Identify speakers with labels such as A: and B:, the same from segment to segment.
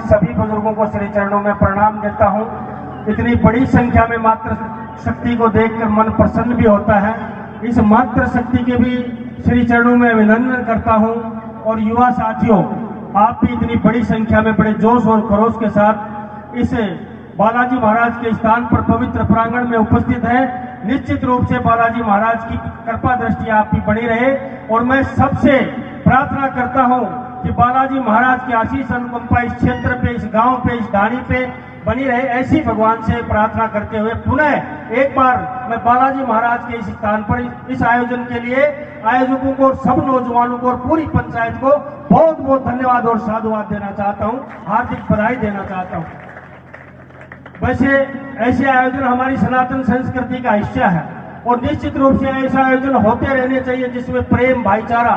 A: सभी बुजुर्गों को श्री चरणों में प्रणाम देता हूं। इतनी बड़ी संख्या में मातृ शक्ति को देखकर मन प्रसन्न भी होता है। इस मातृ शक्ति के भी श्री चरणों में अभिनंदन करता हूं। और युवा साथियों, आप भी इतनी बड़ी संख्या में बड़े जोश और खरोश के साथ इस बालाजी महाराज के स्थान पर पवित्र प्रांगण में उपस्थित है। निश्चित रूप से बालाजी महाराज की कृपा दृष्टि आप भी बनी रहे। और मैं सबसे प्रार्थना करता हूं कि बालाजी महाराज की आशीष अनुकंपा इस क्षेत्र पे, इस गांव पे, इस ढाणी पे बनी रहे। ऐसी भगवान से प्रार्थना करते हुए पुनः एक बार मैं बालाजी महाराज के इस स्थान पर इस आयोजन के लिए आयोजकों को और सब नौजवानों को और पूरी पंचायत को बहुत बहुत धन्यवाद और साधुवाद देना चाहता हूं, हार्दिक बधाई देना चाहता हूं। वैसे ऐसे आयोजन हमारी सनातन संस्कृति का हिस्सा है और निश्चित रूप से ऐसे आयोजन होते रहने चाहिए जिसमें प्रेम, भाईचारा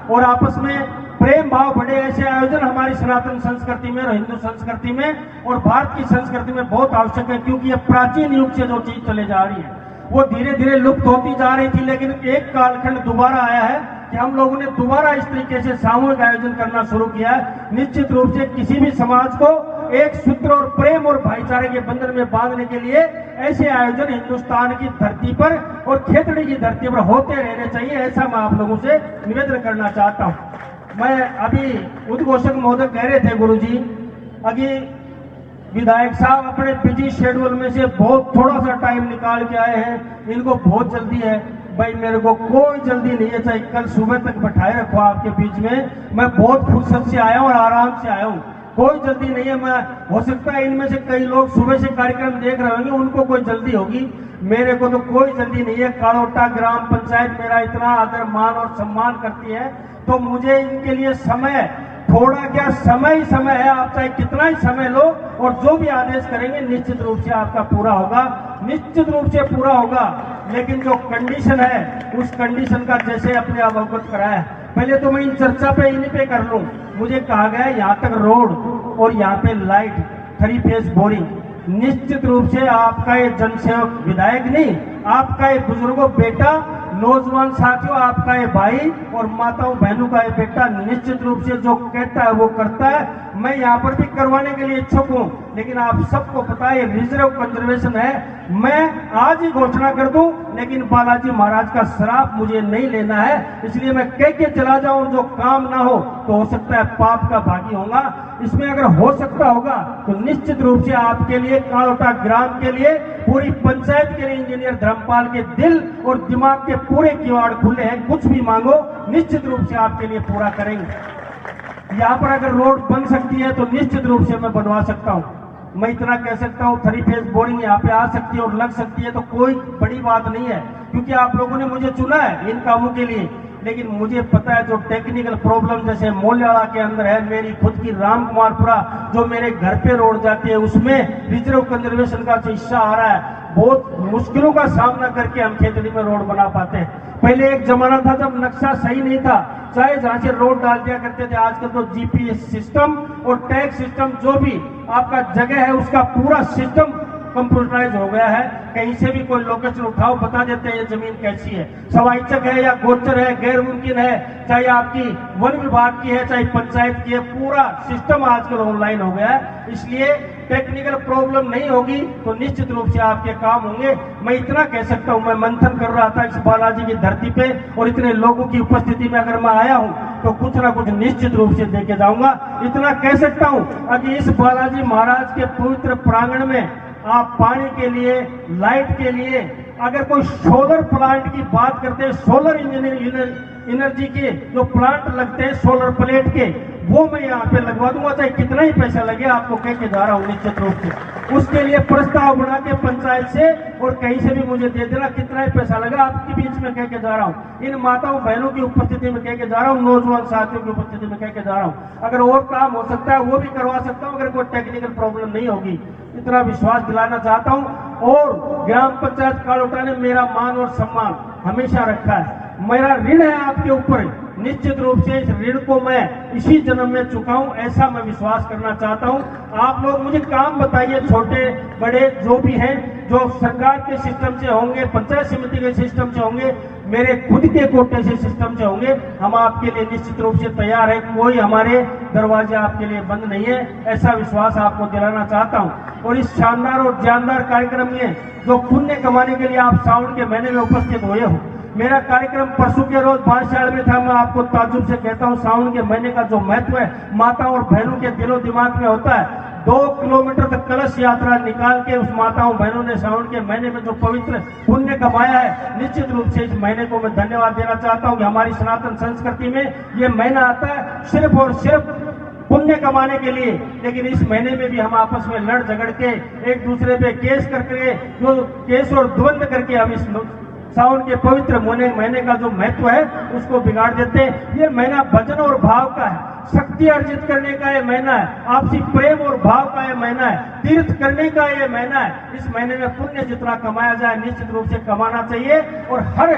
A: और आपस में प्रेम भाव बढ़े। ऐसे आयोजन हमारी सनातन संस्कृति में और हिंदू संस्कृति में और भारत की संस्कृति में बहुत आवश्यक है, क्योंकि ये प्राचीन युग से जो चीज चले जा रही है वो धीरे धीरे लुप्त होती जा रही थी। लेकिन एक कालखंड दोबारा आया है कि हम लोगों ने दोबारा इस तरीके से सामूहिक आयोजन करना शुरू किया है। निश्चित रूप से किसी भी समाज को एक सूत्र और प्रेम और भाईचारे के बंधन में बांधने के लिए ऐसे आयोजन हिंदुस्तान की धरती पर और खेतड़ी की धरती पर होते रहने चाहिए। ऐसा मैं आप लोगों से निवेदन करना चाहता हूं। मैं अभी उद्घोषक महोदय कह रहे थे गुरुजी, अभी विधायक साहब अपने बिजी शेड्यूल में से बहुत थोड़ा सा टाइम निकाल के आए हैं। इनको बहुत जल्दी है। भाई मेरे को कोई जल्दी नहीं है, चाहे कल सुबह तक बैठाए रखो आपके बीच में। मैं बहुत फुर्सत से आया हूं और आराम से आया हूं, कोई जल्दी नहीं है। मैं हो सकता है इनमें से कई लोग सुबह से कार्यक्रम देख रहे होंगे, उनको कोई जल्दी होगी, मेरे को तो कोई जल्दी नहीं है। कालोटा ग्राम पंचायत मेरा इतना आदर मान और सम्मान करती है, तो मुझे इनके लिए समय थोड़ा क्या समय ही समय है। आप चाहे कितना ही समय लो और जो भी आदेश करेंगे निश्चित रूप से आपका पूरा होगा, निश्चित रूप से पूरा होगा। लेकिन जो कंडीशन है उस कंडीशन का जैसे अपने आप अवगत कराया, पहले तो मैं इन चर्चा पे इन पे कर लूं। मुझे कहा गया यहाँ तक रोड और यहाँ पे लाइट, 3 फेज बोरिंग। निश्चित रूप से आपका ये जनसेवक विधायक नहीं, आपका ये बुजुर्गों बेटा, नौजवान साथियों, आपका ये भाई और माताओं बहनों का ये बेटा निश्चित रूप से जो कहता है वो करता है। मैं यहाँ पर भी करवाने के लिए इच्छुक हूँ, लेकिन आप सबको पता है रिजर्व कंजर्वेशन है। मैं आज ही घोषणा कर दूं, लेकिन बालाजी महाराज का श्राप मुझे नहीं लेना है, इसलिए मैं कह के चला जाऊं। जो काम ना हो तो हो सकता है पाप का भागी होगा, इसमें अगर हो सकता होगा तो निश्चित रूप से आपके लिए, कालोटा ग्राम के लिए, पूरी पंचायत के लिए इंजीनियर धर्मपाल के दिल और दिमाग के पूरे किवाड़ खुले हैं। कुछ भी मांगो निश्चित रूप से आपके लिए पूरा करेंगे। यहाँ पर अगर रोड बन सकती है तो निश्चित रूप से मैं बनवा सकता हूँ। मैं इतना कह सकता हूँ 3 फेज बोरिंग यहाँ पे आ सकती है और लग सकती है, तो कोई बड़ी बात नहीं है, क्योंकि आप लोगों ने मुझे चुना है इन कामों के लिए। लेकिन मुझे पता है जो टेक्निकल प्रॉब्लम जैसे मोल्याड़ा के अंदर है, मेरी खुद की रामकुमारपुरा जो मेरे घर पे रोड जाती है उसमें रिजर्व कंजर्वेशन का जो हिस्सा आ रहा है, बहुत मुश्किलों का सामना करके हम खेतड़ी में रोड बना पाते हैं। पहले एक जमाना था जब नक्शा सही नहीं था, चाहे जहां से रोड डाल दिया करते थे। आजकल तो जीपीएस सिस्टम और टैग सिस्टम, जो भी आपका जगह है उसका पूरा सिस्टम कंप्यूटराइज हो गया है। कहीं से भी कोई लोकेशन उठाओ, बता देते हैं ये जमीन कैसी है, सवाइचक है या गोचर है, गैर मुमकिन है, चाहे आपकी वन विभाग की है चाहे पंचायत की है, पूरा सिस्टम आजकल ऑनलाइन हो गया है। इसलिए टेक्निकल प्रॉब्लम नहीं होगी तो निश्चित रूप से आपके काम होंगे। मैं इतना कह सकता हूं, मैं मंथन कर रहा था इस बालाजी की धरती पे और इतने लोगों की उपस्थिति में अगर मैं आया हूं तो कुछ ना कुछ निश्चित रूप से देके जाऊंगा। इतना कह सकता हूं, अभी इस बालाजी महाराज के पवित्र प्रांगण में आप पानी के लिए, लाइट के लिए, अगर कोई सोलर प्लांट की बात करते हैं, सोलर एनर्जी के जो प्लांट लगते हैं सोलर प्लेट के, वो मैं यहाँ पे लगवा दूंगा, चाहे कितना ही पैसा लगे। आपको कह के जा रहा हूँ निश्चित रूप से। उसके लिए प्रस्ताव बना के पंचायत से और कहीं से भी मुझे दे देना, कितना ही पैसा लगा आपके बीच में कह के जा रहा हूँ। इन माताओं बहनों की उपस्थिति में कह के जा रहा हूँ, नौजवान साथियों की उपस्थिति में कह के जा रहा हूँ। अगर और काम हो सकता है वो भी करवा सकता हूँ, अगर कोई टेक्निकल प्रॉब्लम नहीं होगी, इतना विश्वास दिलाना चाहता हूँ। और ग्राम पंचायत कालोटा ने मेरा मान और सम्मान हमेशा रखा है, मेरा ऋण है आपके ऊपर। निश्चित रूप से इस ऋण को मैं इसी जन्म में चुकाऊं, ऐसा मैं विश्वास करना चाहता हूं। आप लोग मुझे काम बताइए, छोटे बड़े जो भी हैं, जो सरकार के सिस्टम से होंगे, पंचायत समिति के सिस्टम से होंगे, मेरे खुद के कोटे से सिस्टम से होंगे, हम आपके लिए निश्चित रूप से तैयार है। कोई हमारे दरवाजे आपके लिए बंद नहीं है, ऐसा विश्वास आपको दिलाना चाहता हूं। और इस शानदार और जानदार कार्यक्रम में जो पुण्य कमाने के लिए आप सावन के महीने में उपस्थित हुए हो, मेरा कार्यक्रम परसों के रोज बांसशाल में था। मैं आपको ताज्जुब से कहता हूं, सावन के महीने का जो महत्व है माताओं और बहनों के दिलो दिमाग में होता है। 2 किलोमीटर तक कलश यात्रा निकाल के उस माताओं बहनों ने सावन के महीने में जो पवित्र पुण्य कमाया है, निश्चित रूप से इस महीने को मैं धन्यवाद देना चाहता हूं कि हमारी सनातन संस्कृति में ये महीना आता है सिर्फ और सिर्फ पुण्य कमाने के लिए। लेकिन इस महीने में भी हम आपस में लड़ झगड़ के एक दूसरे पे केस करके, जो केस और द्वंद करके हम इस सावन के पवित्र महीने का जो महत्व है उसको बिगाड़ देते हैं। ये महीना भजन और भाव का है, शक्ति अर्जित करने का ये महीना है, आपसी प्रेम और भाव का ये महीना है, तीर्थ करने का ये महीना है। इस महीने में पुण्य जितना कमाया जाए निश्चित रूप से कमाना चाहिए। और हर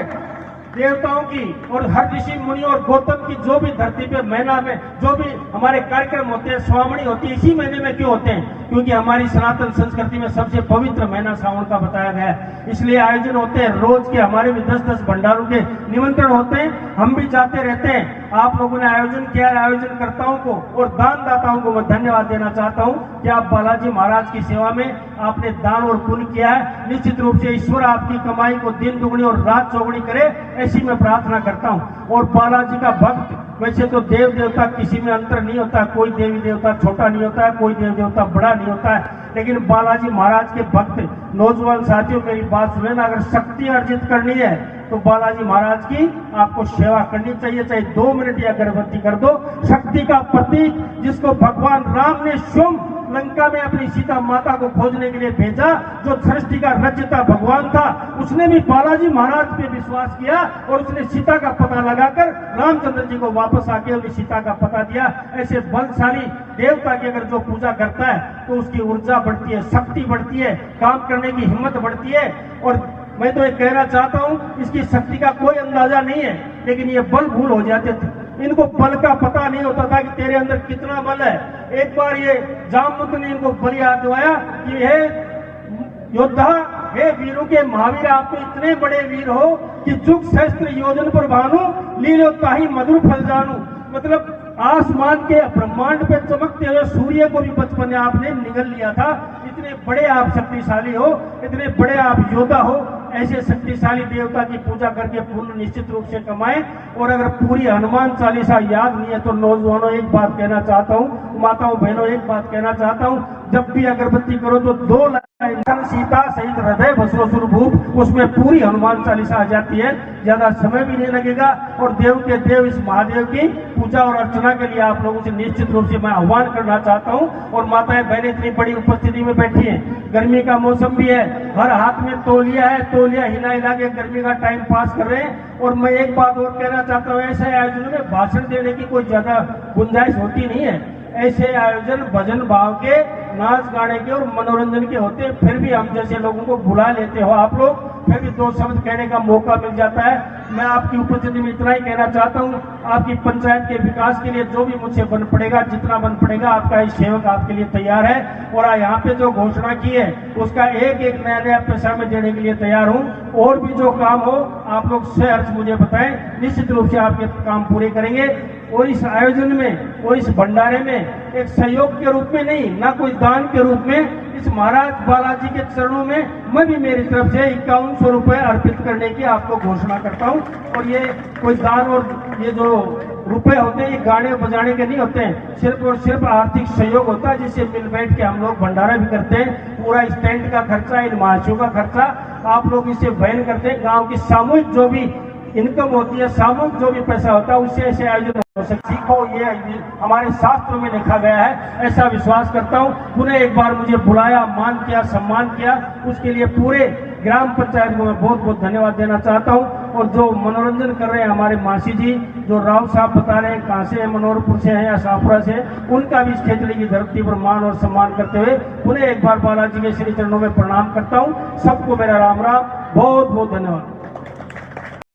A: देवताओं की और हर ऋषि मुनि और गौतम की जो भी धरती पे महीना में जो भी हमारे कार्यक्रम होते हैं, स्वामणी होती है, इसी महीने में क्यों होते हैं? क्योंकि हमारी सनातन संस्कृति में सबसे पवित्र महीना सावन का बताया गया है। इसलिए आयोजन होते हैं, रोज के हमारे भी 10-10 भंडारों के निमंत्रण होते हैं, हम भी जाते रहते हैं। आप लोगों ने आयोजन किया है, आयोजनकर्ताओं को और दानदाताओं को मैं धन्यवाद देना चाहता हूं कि आप बालाजी महाराज की सेवा में आपने दान और पुण्य किया है। निश्चित रूप से ईश्वर आपकी कमाई को दिन दुगनी और रात चौगुनी करे, ऐसी मैं प्रार्थना करता हूं। और बालाजी का भक्त, वैसे तो देव देवता किसी में अंतर नहीं होता, कोई देवी देवता छोटा नहीं होता है, कोई देव देवता बड़ा नहीं होता है, लेकिन बालाजी महाराज के भक्त नौजवान साथियों मेरी बात सुने ना, अगर शक्ति अर्जित करनी है तो बालाजी महाराज की आपको सेवा करनी चाहिए, चाहे 2 मिनट या अगरबत्ती कर दो। शक्ति का प्रतीक जिसको भगवान राम ने स्वयं लंका में अपनी सीता माता को खोजने के लिए भेजा, जो सृष्टि का रचयिता भगवान था, उसने भी बालाजी महाराज पे विश्वास किया और उसने सीता का पता लगाकर रामचंद्र जी को वापस आके उन्हें सीता का पता दिया। ऐसे बलशाली देवता की अगर जो पूजा करता है तो उसकी ऊर्जा बढ़ती है, शक्ति बढ़ती है, काम करने की हिम्मत बढ़ती है। और मैं तो ये कहना चाहता हूं, इसकी शक्ति का कोई अंदाजा नहीं है, लेकिन ये बल भूल हो जाते थे। इनको बल का पता नहीं होता था कि तेरे अंदर कितना बल है। एक बार ये जामवंत ने इनको बल याद दिलाया कि हे योद्धा, हे वीरों के महावीर, आप तो इतने बड़े वीर हो कि जुग सहस्त्र योजन पर भानु, लीलो ताही मधुर फल जानू। मतलब आसमान के ब्रह्मांड पे चमकते हुए सूर्य को भी बचपन में आपने निगल लिया था। इतने बड़े आप शक्तिशाली हो, इतने बड़े आप योद्धा हो, ऐसे शक्तिशाली देवता की पूजा करके पुण्य निश्चित रूप से कमाएं। और अगर पूरी हनुमान चालीसा याद नहीं है तो नौजवानों एक बात कहना चाहता हूँ, माताओं बहनों एक बात कहना चाहता हूँ, जब भी अगरबत्ती करो तो 2 लाइन सीता सहित हृदय बसरो सुरभूप, उसमें पूरी हनुमान चालीसा आ जाती है। ज्यादा समय भी नहीं लगेगा। और देव के देव इस महादेव की पूजा और अर्चना के लिए आप लोगों से निश्चित रूप से मैं आह्वान करना चाहता हूं। और माताएं बहनें इतनी बड़ी उपस्थिति में बैठी हैं, गर्मी का मौसम भी है, हर हाथ में तौलिया है, तौलिया हिला हिला के गर्मी का टाइम पास कर रहे हैं। और मैं एक बात और कहना चाहता हूँ, ऐसे आयोजनों में भाषण देने की कोई ज्यादा गुंजाइश होती नहीं है। ऐसे आयोजन भजन भाव के, नाच गाने के और मनोरंजन के होते हैं, फिर भी हम जैसे लोगों को बुला लेते हो आप लोग, फिर भी 2 शब्द कहने का मौका मिल जाता है। मैं आपकी उपस्थिति में इतना ही कहना चाहता हूं, आपकी पंचायत के विकास के लिए जो भी मुझसे बन पड़ेगा, जितना बन पड़ेगा, आपका एक सेवक आपके लिए तैयार है। और यहाँ पे जो घोषणा की है उसका एक एक नया पैसा में देने के लिए तैयार हूँ। और भी जो काम हो आप लोग सहर्ष मुझे बताएं, निश्चित रूप से आपके काम पूरे करेंगे। और इस आयोजन में और इस भंडारे में एक सहयोग के रूप में नहीं, ना कोई दान के रूप में, इस महाराज बालाजी के चरणों में मैं भी मेरी तरफ से 5100 रुपए अर्पित करने की आपको घोषणा करता हूं। और ये कोई दान और ये जो रुपए होते हैं ये गाने बजाने के नहीं होते हैं, सिर्फ और सिर्फ आर्थिक सहयोग होता है, जिससे मिल बैठ के हम लोग भंडारा भी करते हैं। पूरा स्टैंड का खर्चा, इन महाशियों का खर्चा आप लोग इससे वहन करते हैं। गाँव की सामूहिक जो भी इनकम होती है, सामूहिक जो भी पैसा होता है, उससे ऐसे आयोजन हो सकते। सीखो, ये हमारे शास्त्रों में लिखा गया है, ऐसा विश्वास करता हूँ। पुनः एक बार मुझे बुलाया, मान किया, सम्मान किया, उसके लिए पूरे ग्राम पंचायत को मैं बहुत बहुत धन्यवाद देना चाहता हूँ। और जो मनोरंजन कर रहे हैं हमारे मासी जी, जो राव साहब बता रहे हैं कहाँ से है, मनोहरपुर से है या शाहपुरा से, उनका भी इस क्षेत्र की धरती पर मान और सम्मान करते हुए पुनः एक बार बालाजी के श्री चरणों में प्रणाम करता हूँ। सबको मेरा राम राम, बहुत बहुत धन्यवाद।